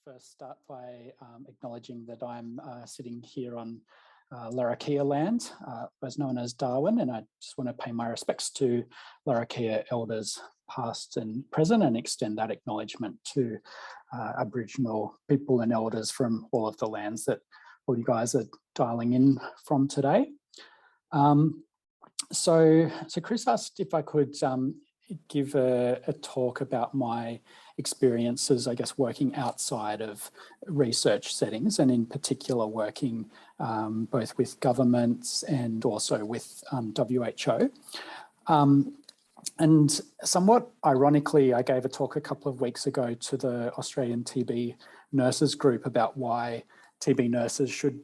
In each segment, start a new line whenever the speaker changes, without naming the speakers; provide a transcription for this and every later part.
first start by acknowledging that I'm sitting here on Larrakia land, as known as Darwin, and I just want to pay my respects to Larrakia elders past and present and extend that acknowledgement to Aboriginal people and elders from all of the lands that all you guys are dialing in from today. So Chris asked if I could give a talk about my experiences, I guess, working outside of research settings, and in particular working both with governments and also with WHO. And somewhat ironically, I gave a talk a couple of weeks ago to the Australian TB nurses group about why TB nurses should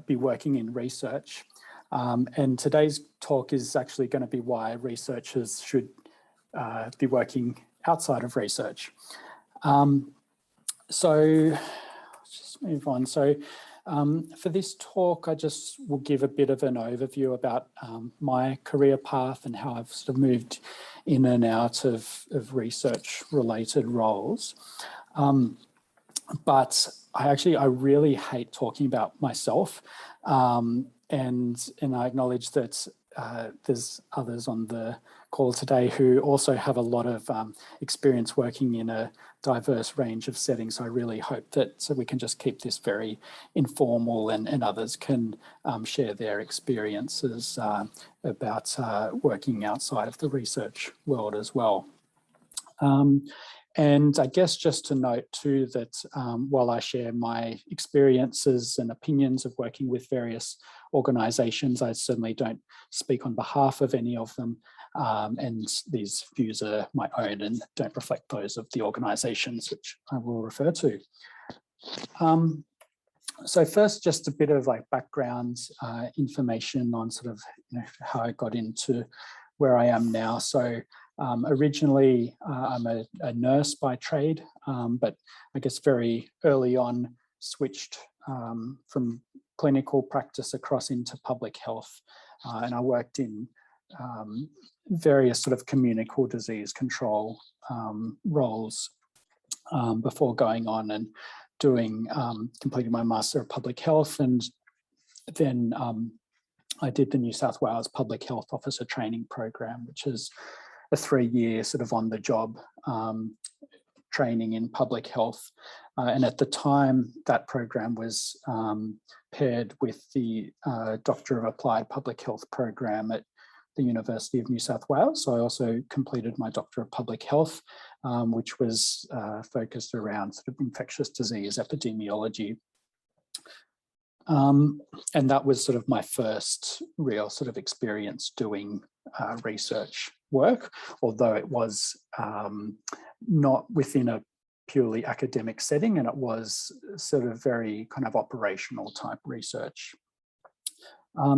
be working in research. And today's talk is actually going to be why researchers should be working outside of research. So let's just move on. So for this talk, I just will give a bit of an overview about my career path and how I've sort of moved in and out of research related roles. But I really hate talking about myself. And I acknowledge that there's others on the call today who also have a lot of experience working in a diverse range of settings. So I really hope that we can just keep this very informal and others can share their experiences about working outside of the research world as well. And I guess just to note too that while I share my experiences and opinions of working with various organisations, I certainly don't speak on behalf of any of them. And these views are my own and don't reflect those of the organisations, which I will refer to. So first, just a bit of like background information on sort of how I got into where I am now. So originally, I'm a nurse by trade, but I guess very early on switched from clinical practice across into public health. And I worked in various sort of communicable disease control roles before going on and completing my Master of Public Health. And then I did the New South Wales Public Health Officer Training Program, which is a 3-year sort of on-the-job training in public health. And at the time, that program was paired with the Doctor of Applied Public Health program at the University of New South Wales. So I also completed my Doctor of Public Health, which was focused around sort of infectious disease epidemiology. And that was sort of my first real sort of experience doing research work, although it was not within a purely academic setting, and it was sort of very kind of operational type research.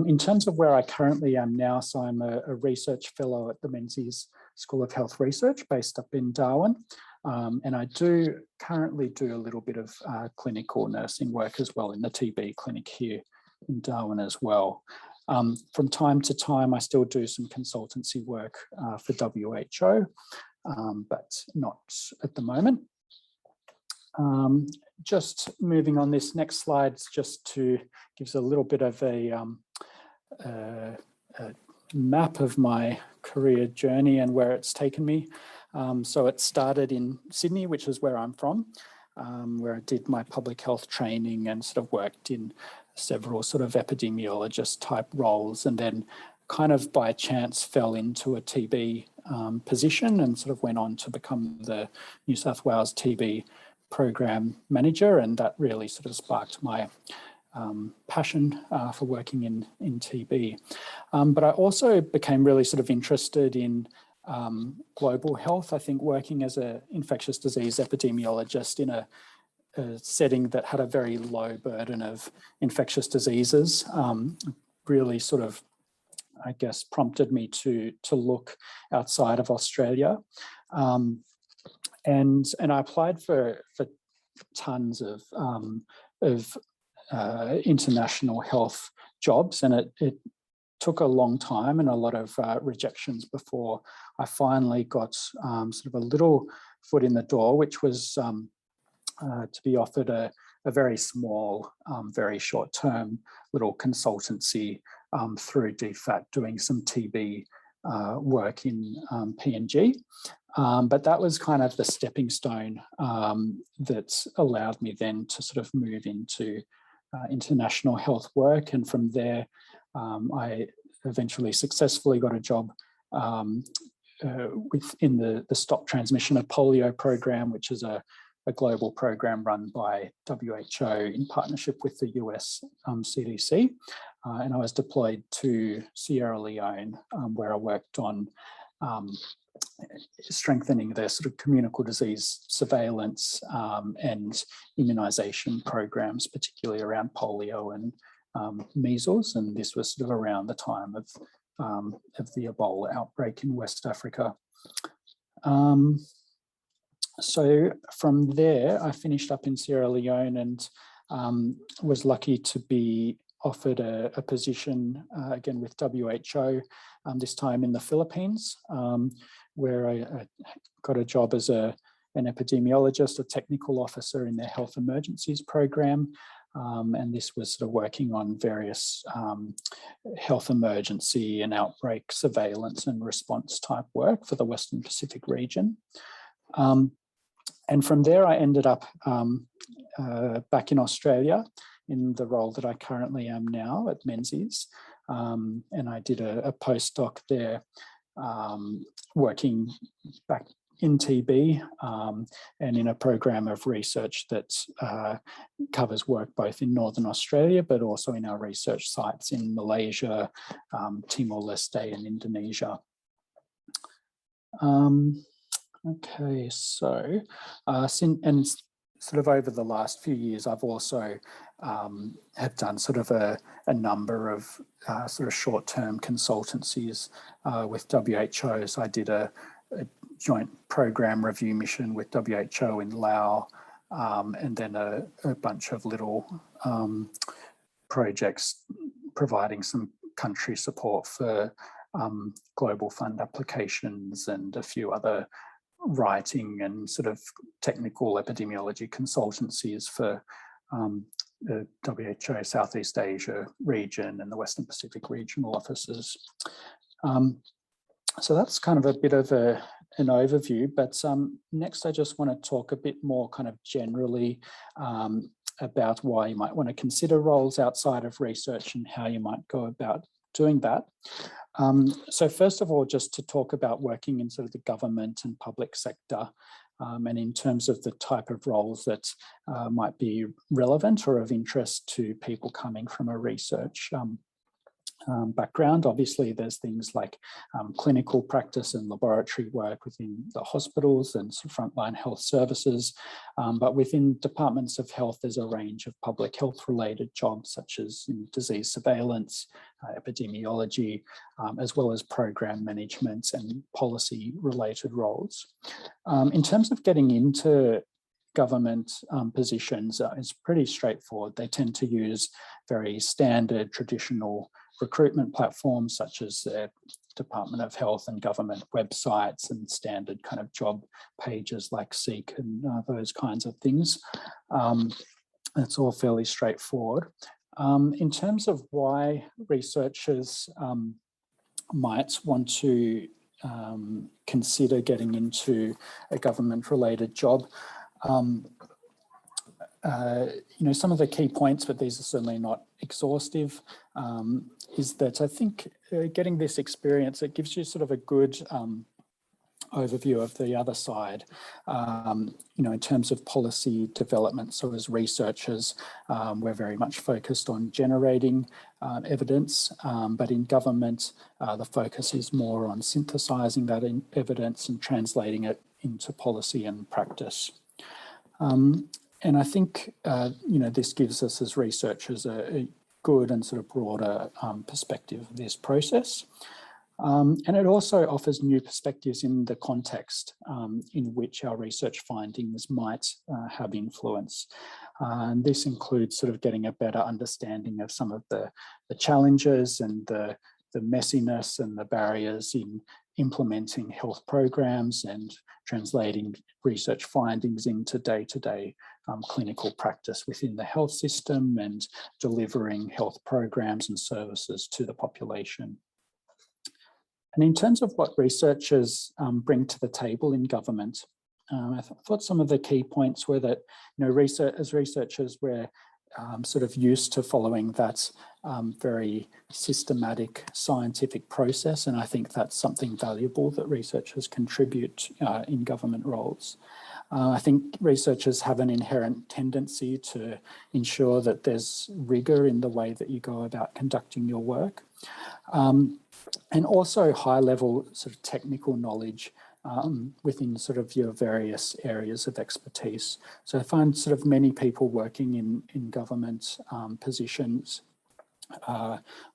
In terms of where I currently am now, so I'm a research fellow at the Menzies School of Health Research based up in Darwin. And I do currently do a little bit of clinical nursing work as well in the TB clinic here in Darwin as well. From time to time, I still do some consultancy work for WHO, but not at the moment. Just moving on, this next slide just to gives a little bit of a map of my career journey and where it's taken me. So it started in Sydney, which is where I'm from, where I did my public health training and sort of worked in several sort of epidemiologist type roles, and then kind of by chance fell into a TB position and sort of went on to become the New South Wales TB program manager, and that really sort of sparked my passion for working in TB. But I also became really sort of interested in global health. I think working as an infectious disease epidemiologist in a setting that had a very low burden of infectious diseases really sort of, I guess, prompted me to look outside of Australia. And I applied for tons of international health jobs, and it took a long time and a lot of rejections before I finally got sort of a little foot in the door, which was to be offered a very small, very short-term little consultancy through DFAT, doing some TB work in PNG. But that was kind of the stepping stone that allowed me then to sort of move into international health work. And from there, I eventually successfully got a job within the Stop Transmission of Polio program, which is a global program run by WHO in partnership with the US CDC. And I was deployed to Sierra Leone, where I worked on strengthening their sort of communicable disease surveillance and immunisation programs, particularly around polio and measles. And this was sort of around the time of the Ebola outbreak in West Africa. So from there, I finished up in Sierra Leone and was lucky to be offered a position again with WHO, this time in the Philippines, where I got a job as an epidemiologist, a technical officer in their health emergencies program. And this was sort of working on various health emergency and outbreak surveillance and response type work for the Western Pacific region. And from there, I ended up back in Australia in the role that I currently am now at Menzies. And I did a postdoc there, working back in TB and in a program of research that covers work both in Northern Australia, but also in our research sites in Malaysia, Timor-Leste and Indonesia. Okay, so and sort of over the last few years, I've also have done sort of a number of sort of short-term consultancies with WHO. So I did a joint program review mission with WHO in Laos, and then a bunch of little projects providing some country support for global fund applications and a few other writing and sort of technical epidemiology consultancies for the WHO Southeast Asia region and the Western Pacific regional offices. So that's kind of a bit of an overview, but next I just want to talk a bit more kind of generally about why you might want to consider roles outside of research and how you might go about doing that. So first of all, just to talk about working in sort of the government and public sector, and in terms of the type of roles that might be relevant or of interest to people coming from a research background. Obviously, there's things like clinical practice and laboratory work within the hospitals and frontline health services. But within departments of health, there's a range of public health related jobs such as in disease surveillance, epidemiology, as well as program management and policy related roles. In terms of getting into government positions, it's pretty straightforward. They tend to use very standard traditional recruitment platforms such as the Department of Health and government websites and standard kind of job pages like Seek and those kinds of things. It's all fairly straightforward. In terms of why researchers might want to consider getting into a government-related job, you know, some of the key points, but these are certainly not exhaustive, is that I think getting this experience, it gives you sort of a good overview of the other side, you know, in terms of policy development. So as researchers, we're very much focused on generating evidence, but in government, the focus is more on synthesizing that evidence and translating it into policy and practice. And I think, you know, this gives us as researchers a good and sort of broader perspective of this process. And it also offers new perspectives in the context in which our research findings might have influence. And this includes sort of getting a better understanding of some of the challenges and the messiness and the barriers in implementing health programs and translating research findings into day-to-day clinical practice within the health system and delivering health programs and services to the population. And in terms of what researchers bring to the table in government, I thought some of the key points were that, as researchers, we're sort of used to following that very systematic scientific process, and I think that's something valuable that researchers contribute in government roles. I think researchers have an inherent tendency to ensure that there's rigor in the way that you go about conducting your work, and also high-level sort of technical knowledge within sort of your various areas of expertise. So I find sort of many people working in government positions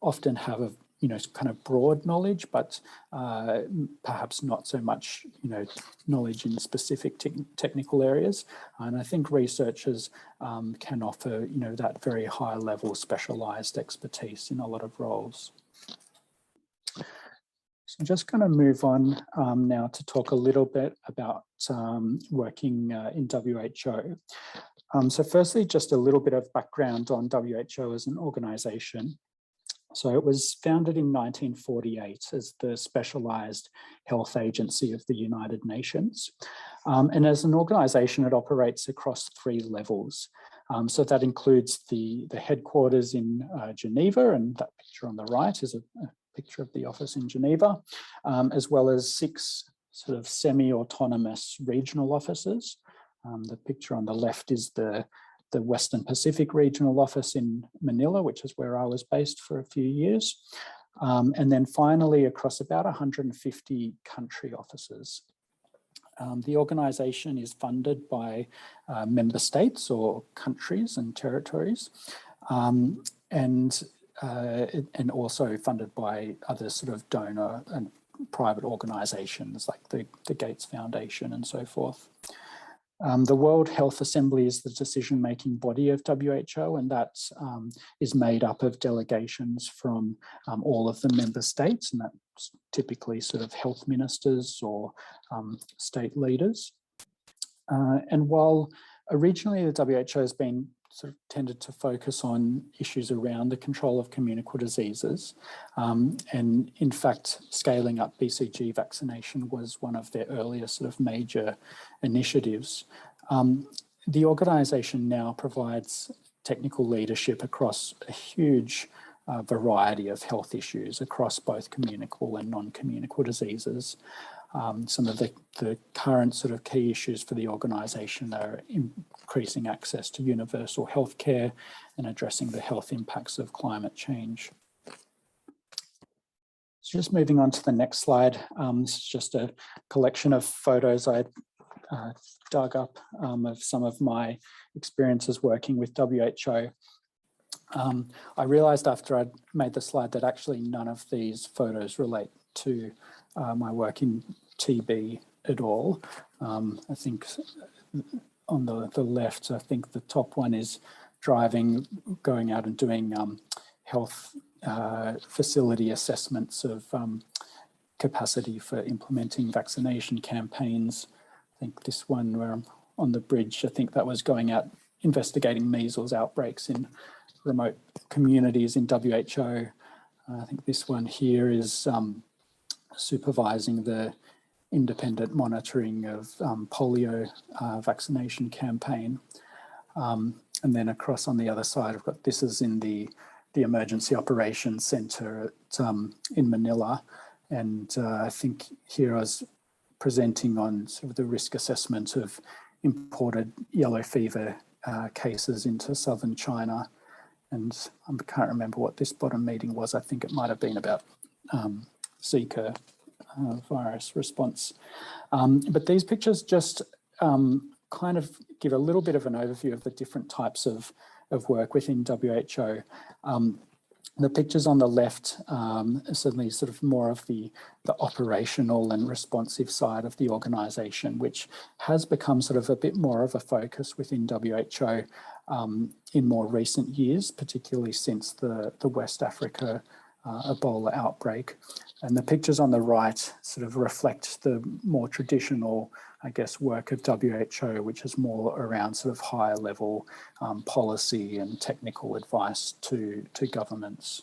often have a kind of broad knowledge, but perhaps not so much knowledge in specific technical areas. And I think researchers can offer that very high level specialized expertise in a lot of roles. So I'm just going to move on now to talk a little bit about working in WHO. So firstly, just a little bit of background on WHO as an organisation. So it was founded in 1948 as the Specialised Health Agency of the United Nations. And as an organisation, it operates across 3 levels. So that includes the headquarters in Geneva, and that picture on the right is a picture of the office in Geneva, as well as 6 sort of semi-autonomous regional offices. The picture on the left is the Western Pacific Regional Office in Manila, which is where I was based for a few years. And then finally, across about 150 country offices. The organisation is funded by member states or countries and territories, and also funded by other sort of donor and private organisations like the Gates Foundation and so forth. The World Health Assembly is the decision-making body of WHO, and that is made up of delegations from all of the member states, and that's typically sort of health ministers or state leaders. And while originally the WHO has been sort of tended to focus on issues around the control of communicable diseases, and in fact, scaling up BCG vaccination was one of their earlier sort of major initiatives. The organisation now provides technical leadership across a huge variety of health issues across both communicable and non-communicable diseases. Some of the current sort of key issues for the organisation are increasing access to universal healthcare and addressing the health impacts of climate change. So just moving on to the next slide, this is just a collection of photos I dug up of some of my experiences working with WHO. I realised after I'd made the slide that actually none of these photos relate to my work in TB at all. I think on the left, I think the top one is going out and doing health facility assessments of capacity for implementing vaccination campaigns. I think this one where I'm on the bridge, I think that was going out investigating measles outbreaks in remote communities in WHO. I think this one here is supervising the independent monitoring of polio vaccination campaign. And then across on the other side, I've got this is in the Emergency Operations Centre in Manila. And I think here I was presenting on sort of the risk assessment of imported yellow fever cases into southern China. And I can't remember what this bottom meeting was. I think it might have been about Zika virus response. But these pictures just kind of give a little bit of an overview of the different types of work within WHO. The pictures on the left are certainly sort of more of the operational and responsive side of the organisation, which has become sort of a bit more of a focus within WHO in more recent years, particularly since the West Africa Ebola outbreak. And the pictures on the right sort of reflect the more traditional, I guess, work of WHO, which is more around sort of higher level policy and technical advice to governments.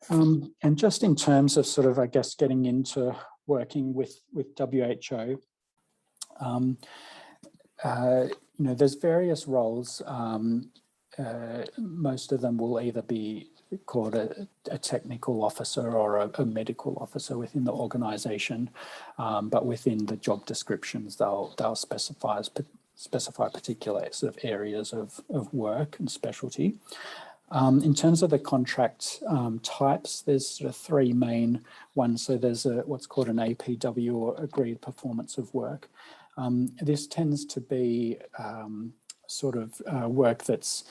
And just in terms of sort of, I guess, getting into working with WHO, you know, there's various roles. Most of them will either be called a technical officer or a medical officer within the organisation, but within the job descriptions, they'll specify particular sort of areas of work and specialty. In terms of the contract types, there's sort of three main ones. So there's what's called an APW, or agreed performance of work. This tends to be sort of work that's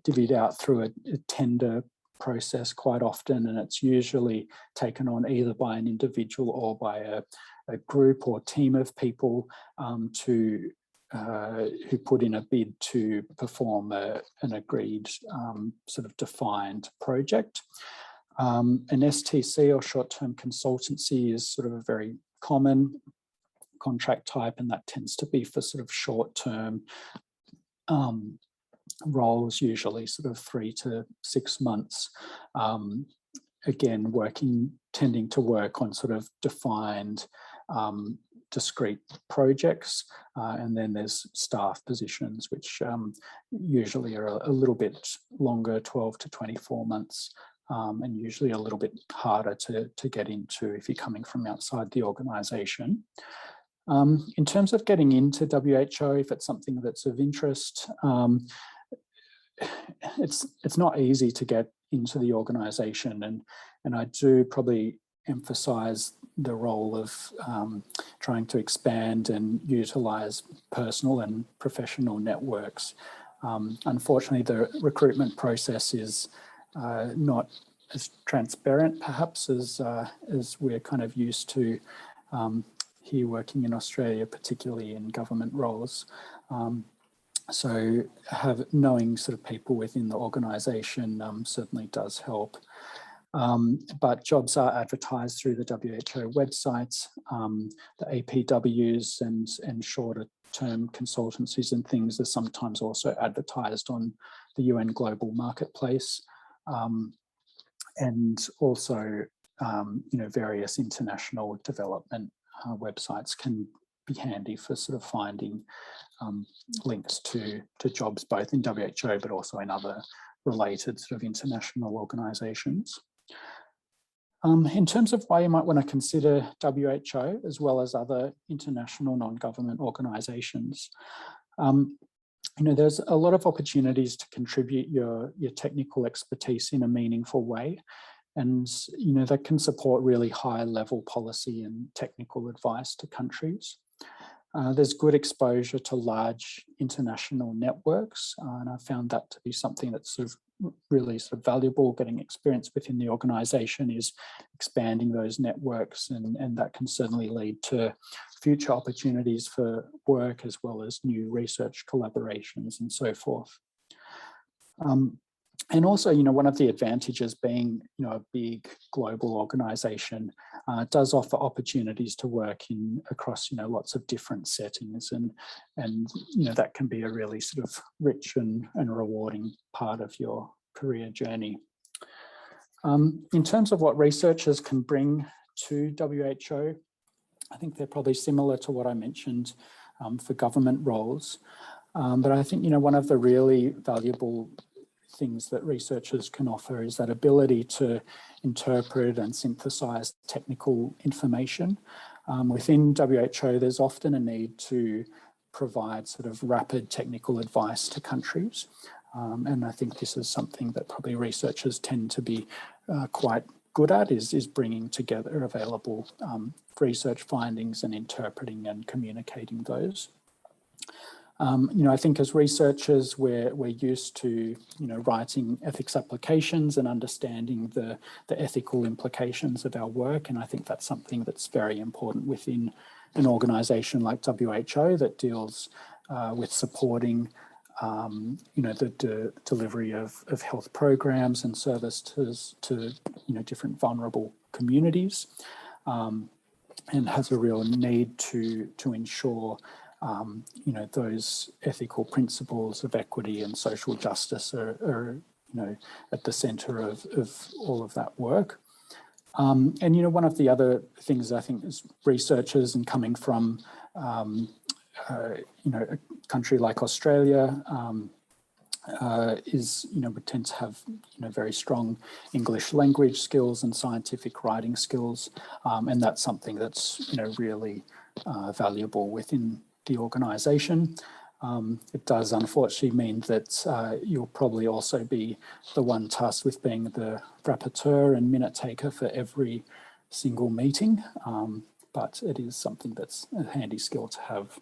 divvied out through a tender process quite often, and it's usually taken on either by an individual or by a group or team of people who put in a bid to perform an agreed sort of defined project. An STC, or short-term consultancy, is sort of a very common contract type, and that tends to be for sort of short-term roles, usually sort of 3 to 6 months. Again, tending to work on sort of defined discrete projects, and then there's staff positions, which usually are a little bit longer, 12 to 24 months, and usually a little bit harder to get into if you're coming from outside the organisation. In terms of getting into WHO, if it's something that's of interest, it's not easy to get into the organisation, and I do probably emphasise the role of trying to expand and utilise personal and professional networks. Unfortunately, the recruitment process is not as transparent, perhaps, as we're kind of used to here working in Australia, particularly in government roles. So knowing sort of people within the organisation certainly does help. But jobs are advertised through the WHO website, the APWs and shorter term consultancies and things are sometimes also advertised on the UN Global Marketplace, and also you know, various international development websites can be handy for sort of finding links to jobs both in WHO but also in other related sort of international organisations. In terms of why you might want to consider WHO as well as other international non-government organisations, you know, there's a lot of opportunities to contribute your technical expertise in a meaningful way, and you know, that can support really high level policy and technical advice to countries. There's good exposure to large international networks, and I found that to be something that's sort of really sort of valuable. Getting experience within the organisation is expanding those networks, and that can certainly lead to future opportunities for work as well as new research collaborations and so forth. And also, you know, one of the advantages being, you know, a big global organisation does offer opportunities to work across, you know, lots of different settings, and you know, that can be a really sort of rich and rewarding part of your career journey. In terms of what researchers can bring to WHO, I think they're probably similar to what I mentioned for government roles, but I think, you know, one of the really valuable things that researchers can offer is that ability to interpret and synthesize technical information. Within WHO, there's often a need to provide sort of rapid technical advice to countries. And I think this is something that probably researchers tend to be quite good at, is bringing together available research findings and interpreting and communicating those. You know, I think as researchers, we're used to, you know, writing ethics applications and understanding the ethical implications of our work. And I think that's something that's very important within an organisation like WHO that deals with supporting you know, the delivery of health programs and services to, you know, different vulnerable communities, and has a real need to ensure, you know, those ethical principles of equity and social justice are you know, at the centre of all of that work. And, you know, one of the other things I think as researchers and coming from, you know, a country like Australia, is, you know, we tend to have, you know, very strong English language skills and scientific writing skills. And that's something that's, you know, really valuable within the organisation. It does unfortunately mean that you'll probably also be the one tasked with being the rapporteur and minute taker for every single meeting, but it is something that's a handy skill to have.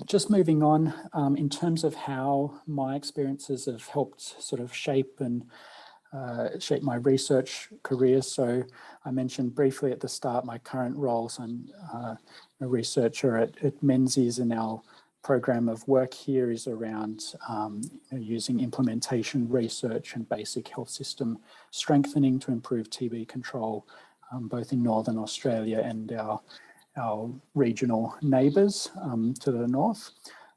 Just moving on, in terms of how my experiences have helped sort of shape my research career. So I mentioned briefly at the start my current role. So I'm a researcher at Menzies, and our program of work here is around you know, using implementation research and basic health system strengthening to improve TB control, both in Northern Australia and our regional neighbours to the north.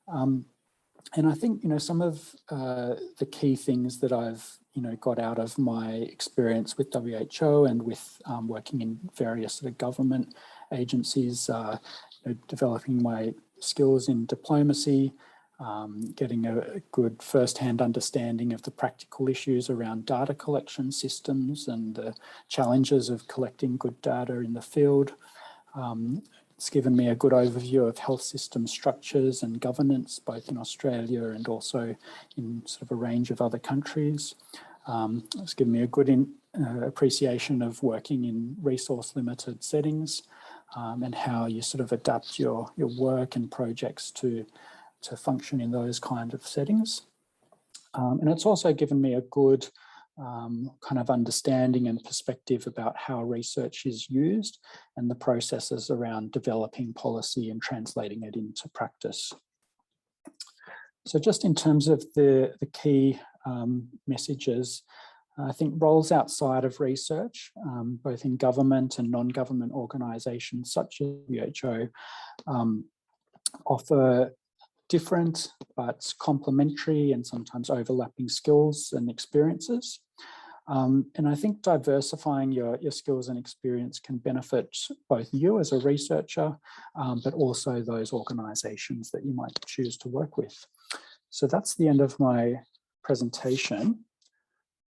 And I think, you know, some of the key things that I've, you know, got out of my experience with WHO and with working in various sort of government agencies, you know, developing my skills in diplomacy, getting a good first-hand understanding of the practical issues around data collection systems and the challenges of collecting good data in the field. It's given me a good overview of health system structures and governance, both in Australia and also in sort of a range of other countries. It's given me a good appreciation of working in resource-limited settings, and how you sort of adapt your work and projects to function in those kind of settings. And it's also given me a good kind of understanding and perspective about how research is used and the processes around developing policy and translating it into practice. So just in terms of the key messages, I think roles outside of research, both in government and non-government organisations such as WHO, offer different but complementary and sometimes overlapping skills and experiences. And I think diversifying your skills and experience can benefit both you as a researcher, but also those organisations that you might choose to work with. So that's the end of my presentation.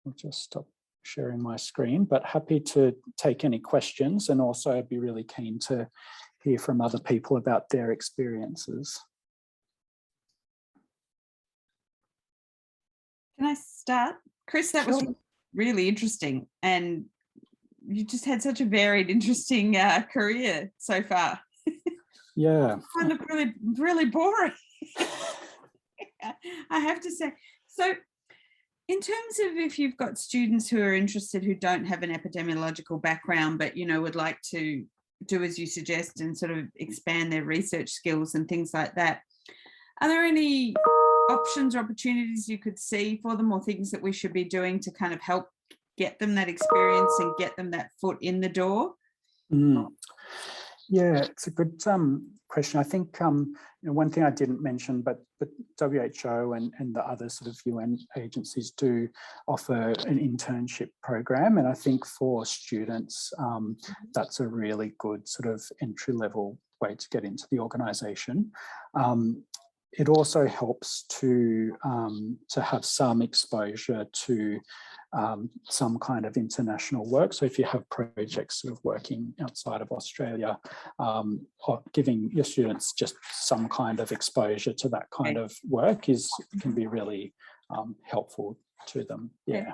I'll just stop sharing my screen, but happy to take any questions, and also I'd be really keen to hear from other people about their experiences.
Can I start? Chris, that was
Sure.
really interesting, and you just had such a varied, interesting career so far.
Yeah.
Kind of really, really boring, I have to say. So in terms of if you've got students who are interested who don't have an epidemiological background, but, you know, would like to do as you suggest and sort of expand their research skills and things like that, are there any options or opportunities you could see for them, or things that we should be doing to kind of help get them that experience and get them that foot in the door?
Yeah, it's a good question. I think you know, one thing I didn't mention, but WHO and the other sort of UN agencies do offer an internship program, and I think for students that's a really good sort of entry-level way to get into the organisation. It also helps to have some exposure to some kind of international work. So if you have projects sort of working outside of Australia, or giving your students just some kind of exposure to that kind of work can be really helpful to them. Yeah.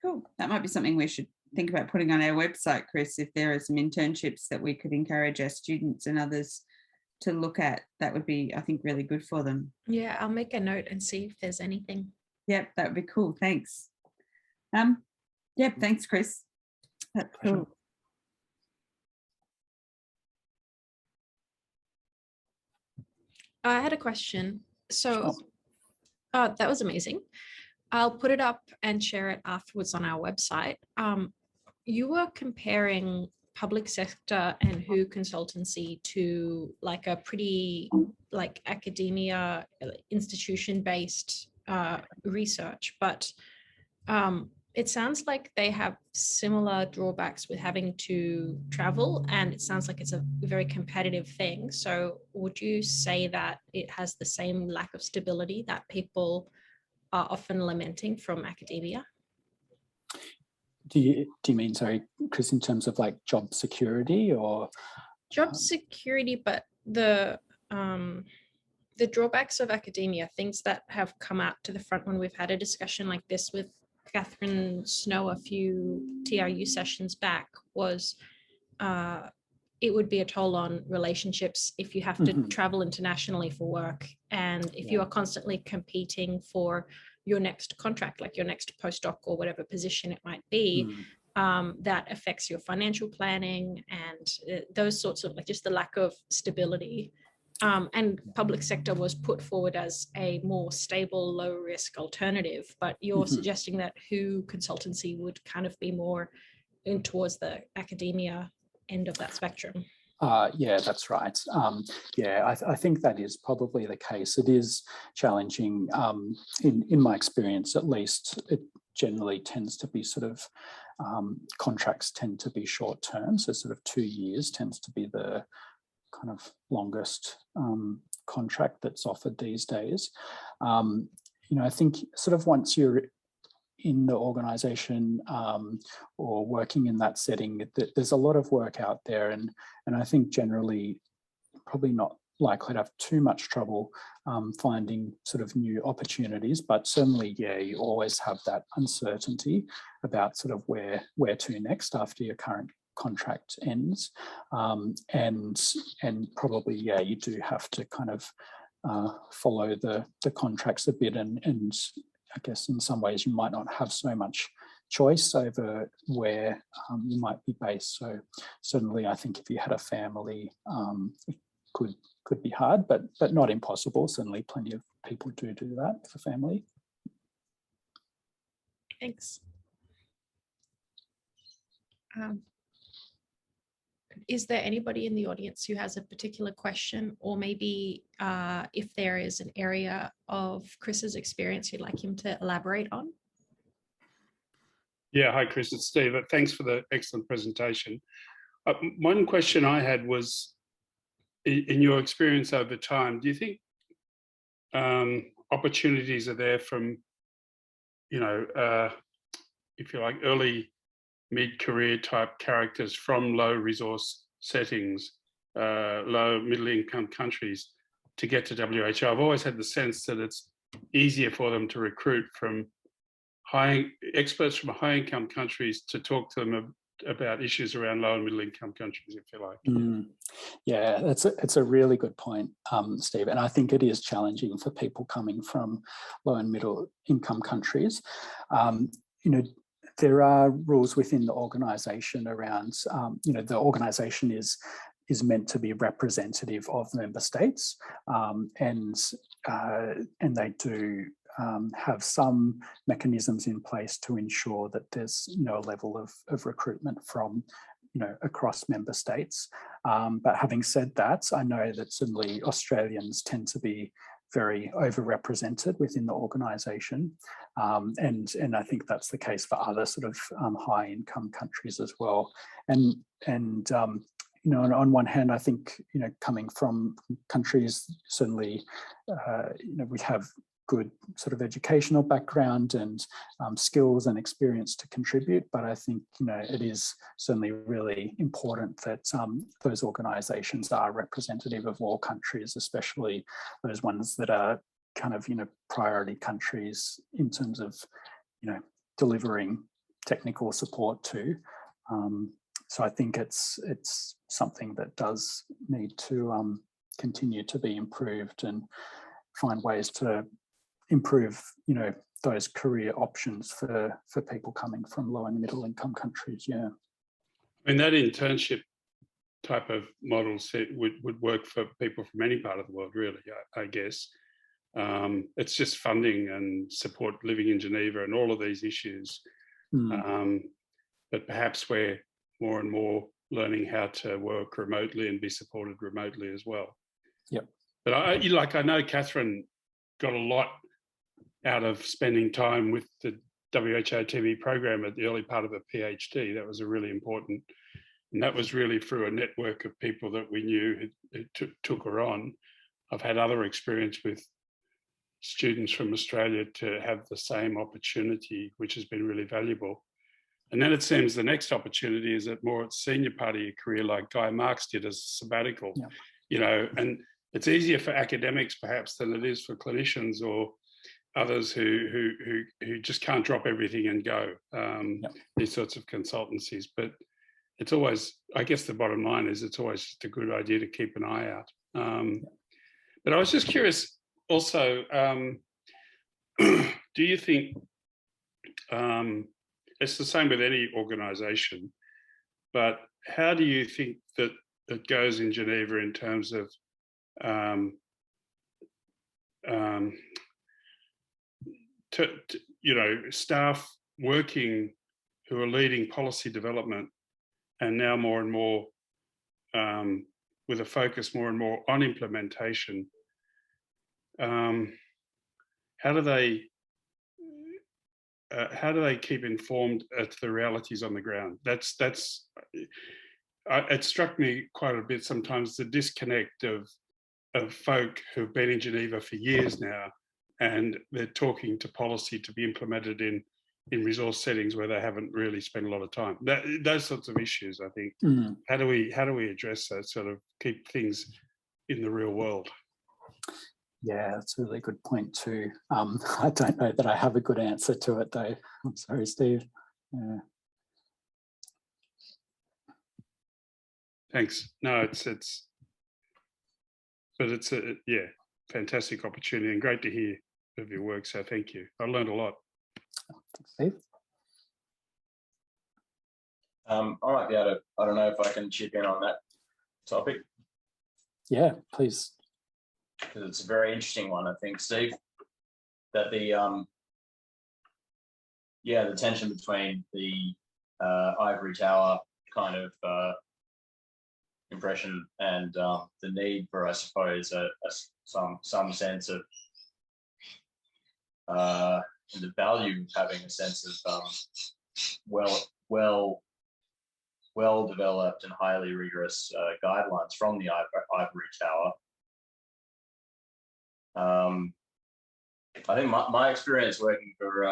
Cool. That might be something we should think about putting on our website, Chris, if there are some internships that we could encourage our students and others to look at. That would be, I think, really good for them.
Yeah, I'll make a note and see if there's anything.
Yep, that would be cool. Thanks. Yep, thanks, Chris. That's cool.
I had a question. So
Sure.
that was amazing. I'll put it up and share it afterwards on our website. You were comparing public sector and WHO consultancy to like a pretty like academia institution-based research, but it sounds like they have similar drawbacks with having to travel, and it sounds like it's a very competitive thing. So would you say that it has the same lack of stability that people are often lamenting from academia?
Do you mean, sorry, Chris, in terms of like job security or?
Job security, but the drawbacks of academia, things that have come out to the front when we've had a discussion like this with Catherine Snow a few TRU sessions back, was it would be a toll on relationships if you have to travel internationally for work, and if you are constantly competing for your next contract, like your next postdoc or whatever position it might be, that affects your financial planning and those sorts of, like, just the lack of stability. And public sector was put forward as a more stable, low risk alternative, but you're suggesting that WHO consultancy would kind of be more in towards the academia end of that spectrum.
Yeah, that's right. Yeah, I think that is probably the case. It is challenging. In my experience, at least, it generally tends to be sort of, contracts tend to be short term. So sort of 2 years tends to be the kind of longest contract that's offered these days. I think sort of once you're in the organisation or working in that setting, there's a lot of work out there, and I think generally probably not likely to have too much trouble finding sort of new opportunities, but certainly, yeah, you always have that uncertainty about sort of where to next after your current contract ends, and probably, yeah, you do have to kind of follow the contracts a bit, and I guess in some ways you might not have so much choice over where you might be based. So certainly, I think if you had a family, it could be hard, but not impossible. Certainly, plenty of people do that for family.
Thanks. Is there anybody in the audience who has a particular question, or maybe if there is an area of Chris's experience you'd like him to elaborate on?
Yeah, hi Chris, it's Steve. Thanks for the excellent presentation. One question I had was, in your experience over time, do you think opportunities are there from, if you like, early mid-career type characters from low resource settings, low middle income countries, to get to WHO? I've always had the sense that it's easier for them to recruit from experts from high income countries to talk to them about issues around low and middle income countries, if you like.
Yeah, it's a really good point, Steve, and I think it is challenging for people coming from low and middle income countries. There are rules within the organisation around, the organisation is meant to be representative of member states, and they do have some mechanisms in place to ensure that there's no level of recruitment from across member states. But having said that, I know that certainly Australians tend to be very overrepresented within the organisation, and I think that's the case for other sort of high income countries as well. And on one hand, I think coming from countries, certainly we have good sort of educational background and skills and experience to contribute, but I think it is certainly really important that those organisations are representative of all countries, especially those ones that are kind of priority countries in terms of delivering technical support to. So I think it's something that does need to continue to be improved and find ways to improve, those career options for people coming from low and middle income countries. Yeah.
I mean, that internship type of model set would work for people from any part of the world, really, I guess. It's just funding and support living in Geneva and all of these issues. But perhaps we're more and more learning how to work remotely and be supported remotely as well.
Yep.
But I know Catherine got a lot out of spending time with the WHO TB program at the early part of her PhD. That was a really important, and that was really through a network of people that we knew who took her on. I've had other experience with students from Australia to have the same opportunity, which has been really valuable. And then it seems the next opportunity is at more senior part of your career, like Guy Marks did as a sabbatical, you know, and it's easier for academics perhaps than it is for clinicians or others who just can't drop everything and go, these sorts of consultancies. But it's always, I guess the bottom line is it's always just a good idea to keep an eye out. But I was just curious also, do you think, it's the same with any organisation, but how do you think that it goes in Geneva in terms of you know, staff working who are leading policy development and now more and more with a focus more and more on implementation? How do they keep informed as to the realities on the ground? It struck me quite a bit sometimes, the disconnect of folk who've been in Geneva for years now, and they're talking to policy to be implemented in resource settings where they haven't really spent a lot of time. Those sorts of issues, I think. How do we address that, sort of keep things in the real world?
Yeah, that's a really good point too. I don't know that I have a good answer to it though. I'm sorry, Steve.
Thanks. No, it's a fantastic opportunity and great to hear of your work. So thank you. I learned a lot.
Thanks, Steve.
I might be able to, I don't know if I can chip in on that topic.
Yeah, please.
Because it's a very interesting one, I think, Steve, that the tension between the ivory tower kind of impression and the need for, I suppose, some sense of the value of having a sense of well developed and highly rigorous guidelines from the ivory tower. I think my experience working for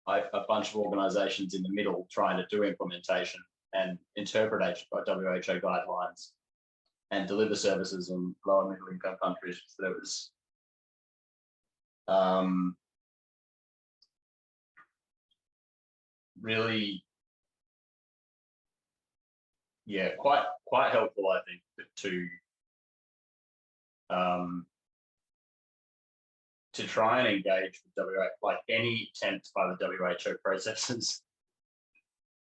a bunch of organisations in the middle trying to do implementation and interpret WHO guidelines and deliver services in lower middle income countries, that it was really, quite helpful, I think, to try and engage with WHO, like any attempt by the WHO processes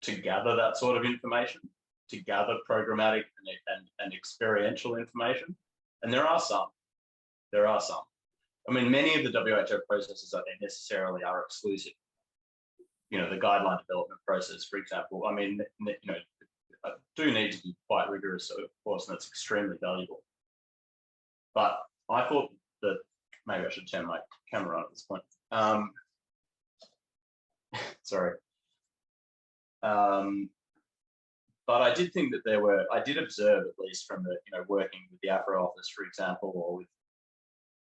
to gather that sort of information, to gather programmatic and experiential information. And there are some. I mean, many of the WHO processes, I think, necessarily are exclusive. You know, the guideline development process, for example, I mean, you know, do need to be quite rigorous, of course, and that's extremely valuable. But I thought that maybe I should turn my camera on at this point. Sorry. But I did think that I did observe, at least from the, you know, working with the Afro office, for example, or with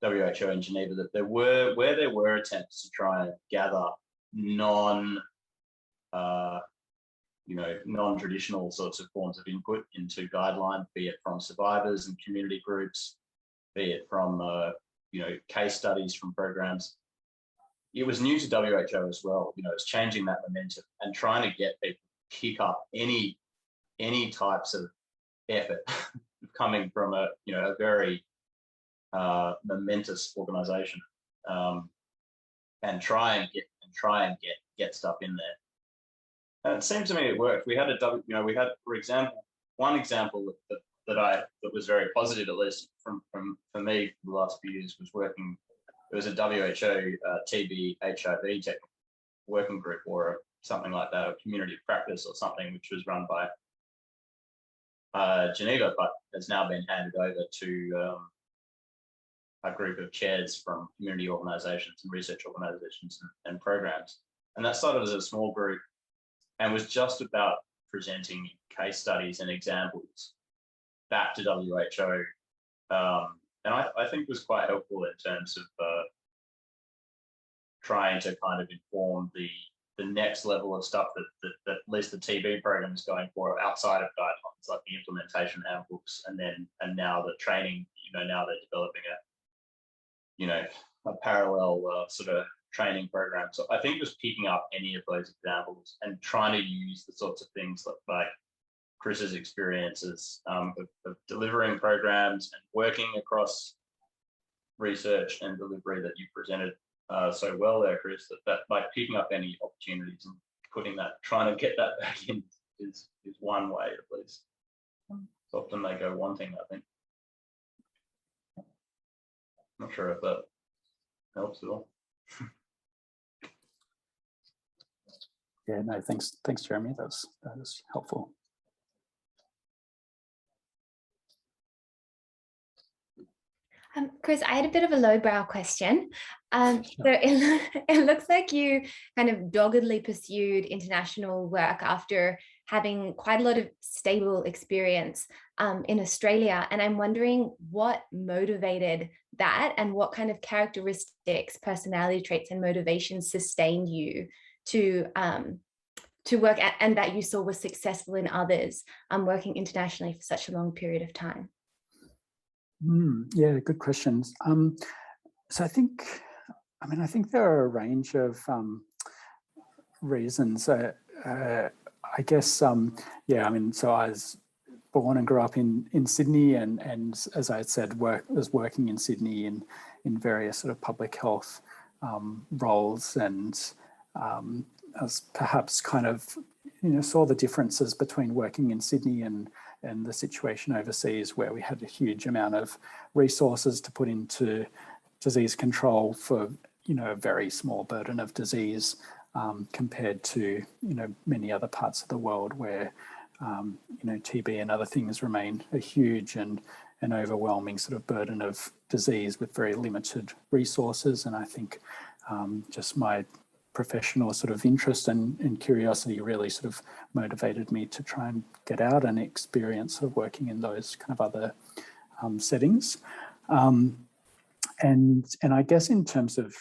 WHO in Geneva, that there were attempts to try and gather non-traditional sorts of forms of input into guideline, be it from survivors and community groups, be it from case studies from programs. It was new to WHO as well. You know, it's changing that momentum and trying to get people to pick up any types of effort coming from a very momentous organisation, and try and get stuff in there. And it seemed to me it worked. We had we had, for example, one example that was very positive, at least for me, for the last few years, was working. It was a WHO TB-HIV working group or something like that, or community practice or something, which was run by Geneva, but has now been handed over to a group of chairs from community organisations and research organisations and programs. And that started as a small group and was just about presenting case studies and examples back to WHO. And I think was quite helpful in terms of trying to kind of inform the next level of stuff that at least the TB program is going for outside of guidelines, like the implementation handbooks, and now the training. Now they're developing a parallel sort of training program. So I think just picking up any of those examples and trying to use the sorts of things like Chris's experiences of delivering programs and working across research and delivery that you presented so well there, Chris, that like picking up any opportunities and trying to get that back in is one way at least. So often they go one thing, I think. Not sure if that helps at all.
Yeah, no, thanks, Jeremy. That was helpful.
Chris, I had a bit of a lowbrow question. So it looks like you kind of doggedly pursued international work after having quite a lot of stable experience in Australia. And I'm wondering what motivated that and what kind of characteristics, personality traits and motivations sustained you to work at, and that you saw was successful in others working internationally for such a long period of time.
Yeah, good questions. So I think there are a range of reasons. I guess, yeah, so I was born and grew up in Sydney, and as I said, was working in Sydney in various sort of public health roles, and I was perhaps kind of, saw the differences between working in Sydney and the situation overseas, where we had a huge amount of resources to put into disease control for, a very small burden of disease compared to, many other parts of the world where, TB and other things remain a huge and an overwhelming sort of burden of disease with very limited resources. And I think just my professional sort of interest and curiosity really sort of motivated me to try and get out and experience sort of working in those kind of other settings. And I guess in terms of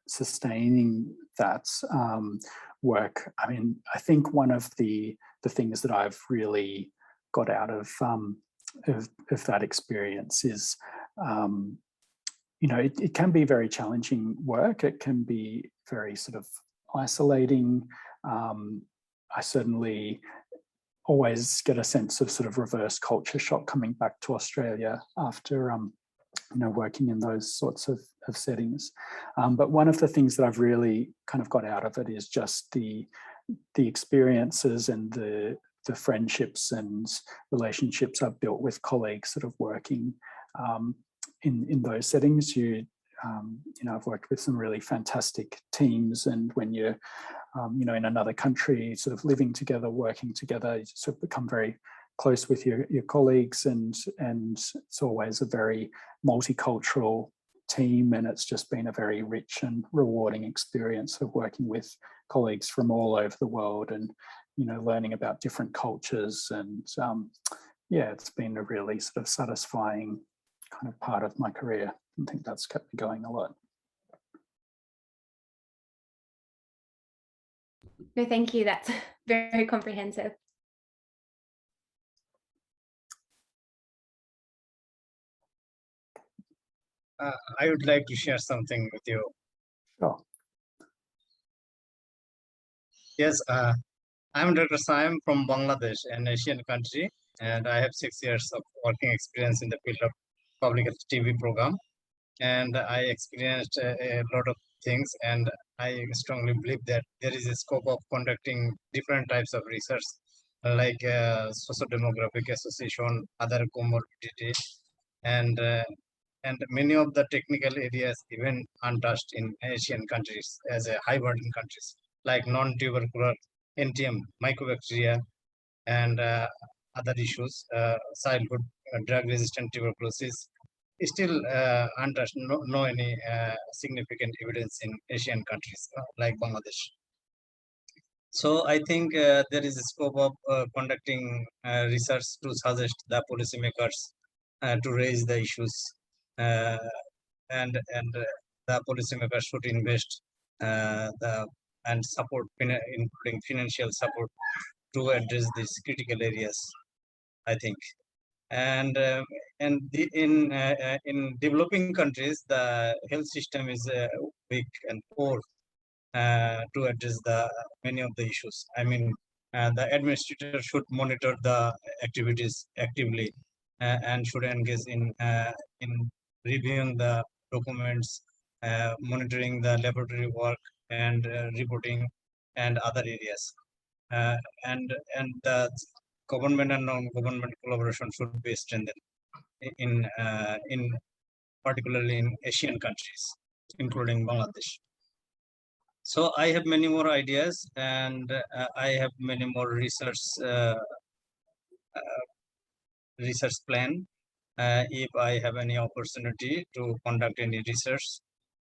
sustaining that work, I think one of the things that I've really got out of that experience is it can be very challenging work. It can be very sort of isolating. I certainly always get a sense of sort of reverse culture shock coming back to Australia after, working in those sorts of settings. But one of the things that I've really kind of got out of it is just the experiences and the friendships and relationships I've built with colleagues sort of working in those settings. I've worked with some really fantastic teams, and when you're, in another country, sort of living together, working together, you sort of become very close with your colleagues, and it's always a very multicultural team, and it's just been a very rich and rewarding experience of working with colleagues from all over the world, and learning about different cultures, and yeah, it's been a really sort of satisfying kind of part of my career. I think that's kept me going a lot.
No, thank you. That's very comprehensive.
I would like to share something with you.
Sure.
Yes, I'm Dr. Saim from Bangladesh, an Asian country, and I have 6 years of working experience in the field of public health TB program. And I experienced a lot of things, and I strongly believe that there is a scope of conducting different types of research, like socio-demographic association, other comorbidity, and many of the technical areas even untouched in Asian countries as a high burden countries, like non-tubercular NTM, mycobacteria, and other issues, childhood drug-resistant tuberculosis, still untouched, no any significant evidence in Asian countries like Bangladesh. So I think there is a scope of conducting research to suggest the policymakers to raise the issues, and the policymakers should invest and support, including financial support, to address these critical areas, I think. And in developing countries, the health system is weak and poor to address the many of the issues. I mean, the administrator should monitor the activities actively and should engage in reviewing the documents, monitoring the laboratory work, and reporting and other areas. And the government and non-government collaboration should be strengthened in particularly in Asian countries, including Bangladesh. So I have many more ideas, and I have many more research plan. If I have any opportunity to conduct any research,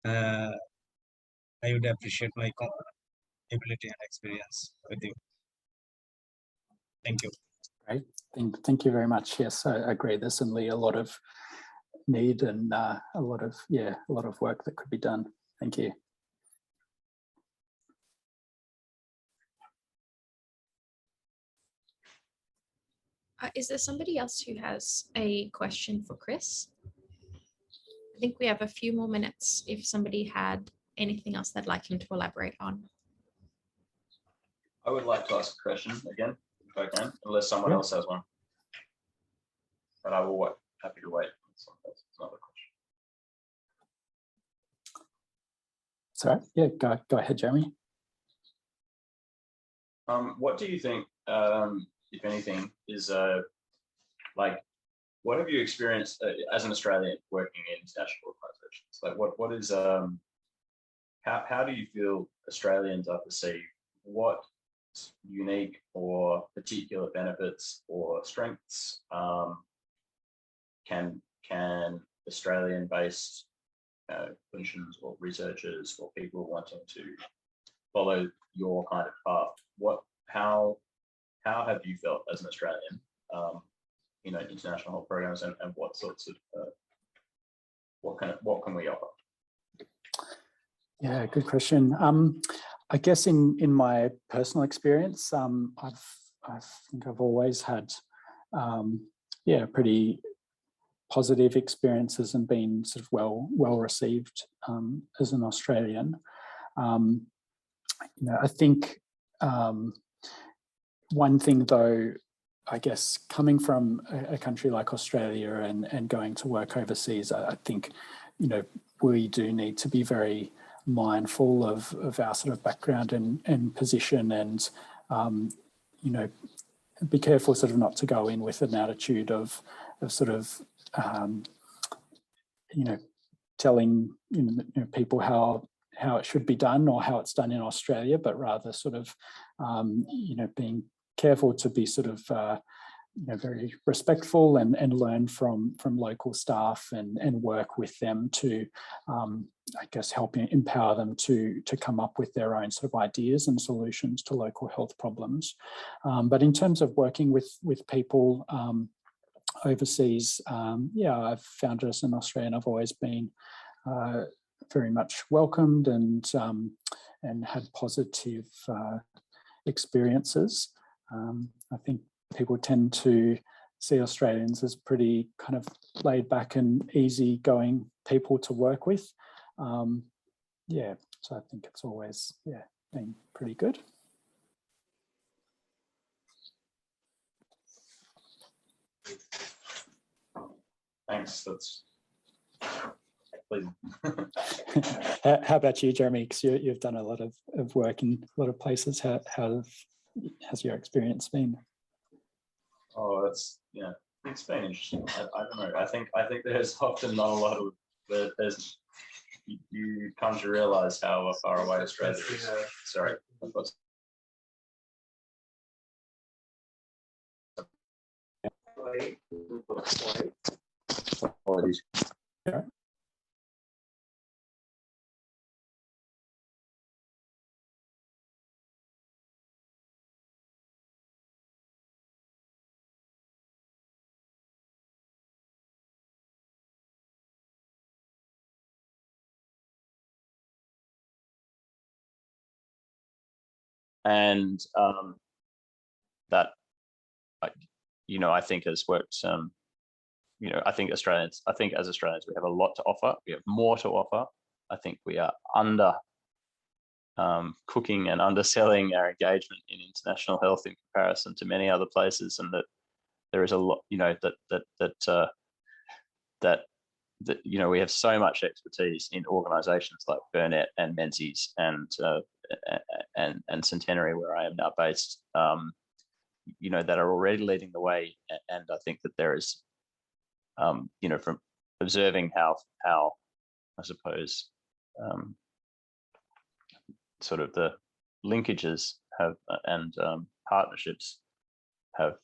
I would appreciate my ability and experience with you. Thank you.
Great. Thank you very much. Yes, I agree. There's certainly a lot of need and a lot of work that could be done. Thank you.
Is there somebody else who has a question for Chris? I think we have a few more minutes if somebody had anything else they'd like him to elaborate on.
I would like to ask a question again, if I can, unless someone else has one. But I will wait. Happy to wait. It's another question.
Sorry. Yeah, go ahead, Jeremy.
What do you think, if anything, is like, what have you experienced as an Australian working in international organizations? Like, what is how do you feel Australians are perceived? What unique or particular benefits or strengths can Australian-based clinicians or researchers or people wanting to follow your kind of path, how have you felt as an Australian, international health programs, and what sorts of what can we offer?
Yeah, good question. I guess in my personal experience, I think I've always had pretty positive experiences and been sort of well received as an Australian. I think one thing though, I guess coming from a country like Australia and going to work overseas, I think, we do need to be very mindful of our sort of background and position, and, be careful sort of not to go in with an attitude of sort of, telling people how it should be done or how it's done in Australia, but rather sort of, being careful to be sort of, very respectful and learn from local staff and work with them to, I guess, help empower them to come up with their own sort of ideas and solutions to local health problems. But in terms of working with people overseas, I've found as an Australian, I've always been very much welcomed and had positive experiences. I think people tend to see Australians as pretty kind of laid back and easygoing people to work with. So I think it's always been pretty good.
Thanks. please.
How about you, Jeremy? Because you've done a lot of work in a lot of places. How has your experience been?
Oh, it's been interesting. I don't know. I think there's often not a lot of, but there's you come to realize how far away Australia is. Sorry, I've got. Apologies.
Yeah.
And that, I think has worked. I think as Australians, we have a lot to offer. We have more to offer. I think we are under cooking and underselling our engagement in international health in comparison to many other places, and that there is a lot, that we have so much expertise in organisations like Burnett and Menzies and Centenary, where I am now based, that are already leading the way. And I think that there is, from observing how I suppose sort of the linkages have and partnerships are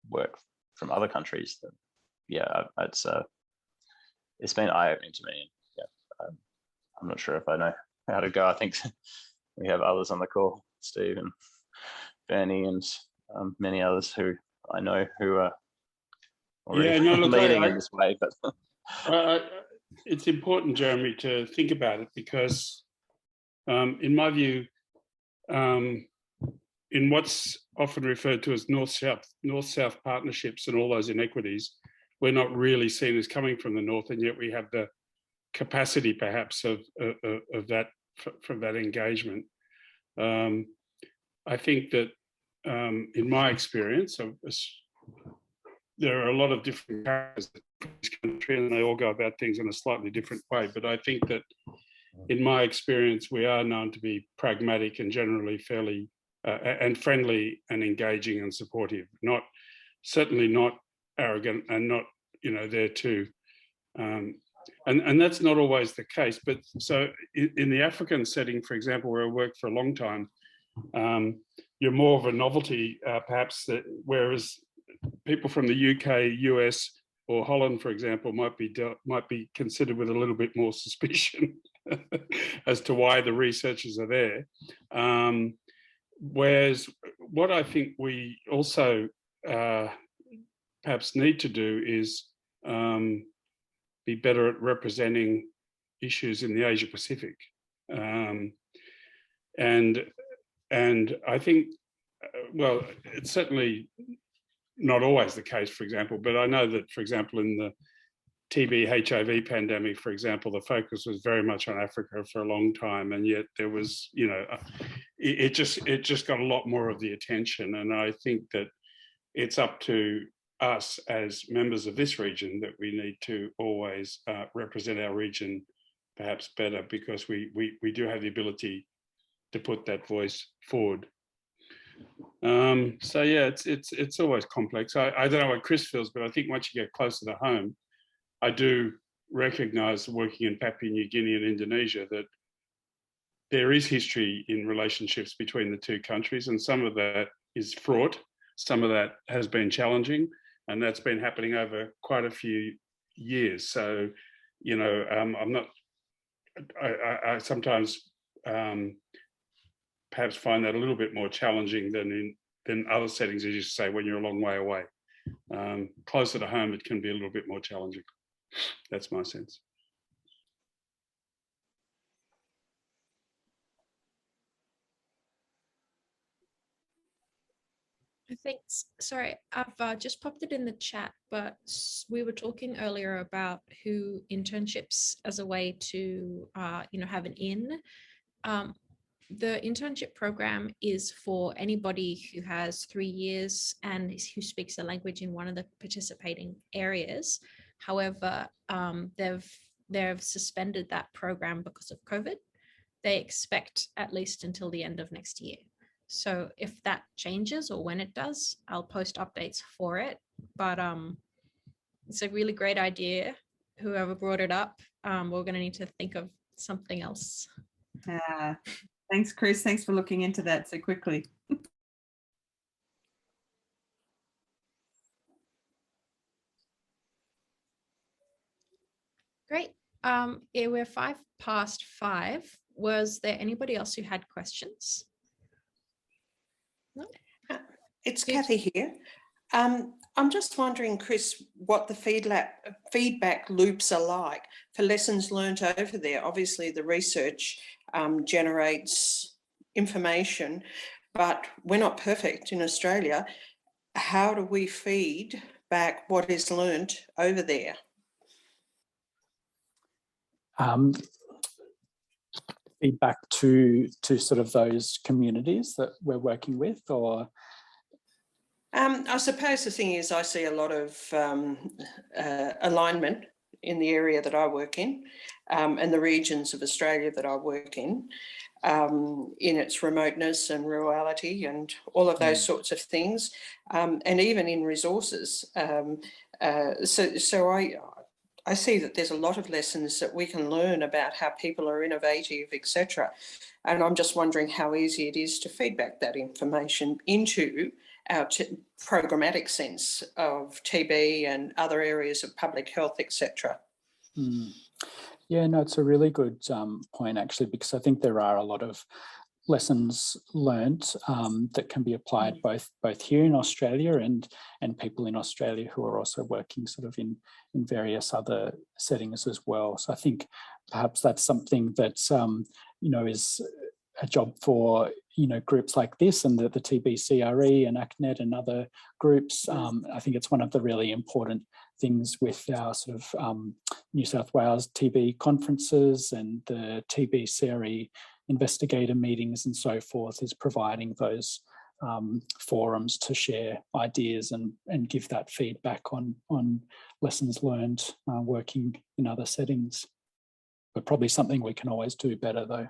work from other countries. That, it's been eye-opening to me. I'm not sure if I know how to go. I think we have others on the call, Steve and Bernie and many others who I know who are already leading in this way. But
it's important, Jeremy, to think about it because, in my view, in what's often referred to as north-south partnerships and all those inequities, we're not really seen as coming from the north, and yet we have the capacity, perhaps, of that from that engagement. I think that, in my experience, there are a lot of different characters in this country, and they all go about things in a slightly different way. But I think that, in my experience, we are known to be pragmatic and generally fairly and friendly and engaging and supportive. Certainly not arrogant and not there to. And that's not always the case. But so in the African setting, for example, where I worked for a long time, you're more of a novelty, perhaps, whereas people from the UK, US, or Holland, for example, might be considered with a little bit more suspicion as to why the researchers are there. Whereas what I think we also perhaps need to do is be better at representing issues in the Asia Pacific. And I think, well, it's certainly not always the case, for example, but I know that, for example, in the TB-HIV pandemic, for example, the focus was very much on Africa for a long time, and yet there was, it just got a lot more of the attention. And I think that it's up to us as members of this region that we need to always represent our region perhaps better, because we do have the ability to put that voice forward. So yeah, it's always complex. I don't know what Chris feels, but I think once you get closer to home, I do recognise, working in Papua New Guinea and Indonesia, that there is history in relationships between the two countries, and some of that is fraught, some of that has been challenging, and that's been happening over quite a few years. So, I'm not. I sometimes perhaps find that a little bit more challenging than other settings, as you say, when you're a long way away. Closer to home, it can be a little bit more challenging. That's my sense.
I think, sorry, I've just popped it in the chat, but we were talking earlier about who internships as a way to, have an in. The internship program is for anybody who has 3 years and who speaks the language in one of the participating areas. However, they've suspended that program because of COVID. They expect at least until the end of next year. So if that changes, or when it does, I'll post updates for it. But it's a really great idea. Whoever brought it up, we're going to need to think of something else.
Thanks, Chris. Thanks for looking into that so quickly.
Great. We're 5:05. Was there anybody else who had questions? No?
It's Kathy here. I'm just wondering, Chris, what the feedback loops are like for lessons learned over there. Obviously, the research generates information, but we're not perfect in Australia. How do we feed back what is learned over there?
Feedback to sort of those communities that we're working with, or?
I suppose the thing is, I see a lot of alignment in the area that I work in, and the regions of Australia that I work in its remoteness and rurality and all of those sorts of things, and even in resources. So I see that there's a lot of lessons that we can learn about how people are innovative, etc. And I'm just wondering how easy it is to feedback that information into our programmatic sense of TB and other areas of public health, etc.
Yeah, no, it's a really good point, actually, because I think there are a lot of lessons learned that can be applied both here in Australia and people in Australia who are also working sort of in various other settings as well. So I think perhaps that's something that is a job for groups like this and the TB-CRE and ACNED and other groups. I think it's one of the really important things with our sort of New South Wales TB conferences and the TB-CRE investigator meetings and so forth, is providing those forums to share ideas and give that feedback on lessons learned working in other settings. But probably something we can always do better, though.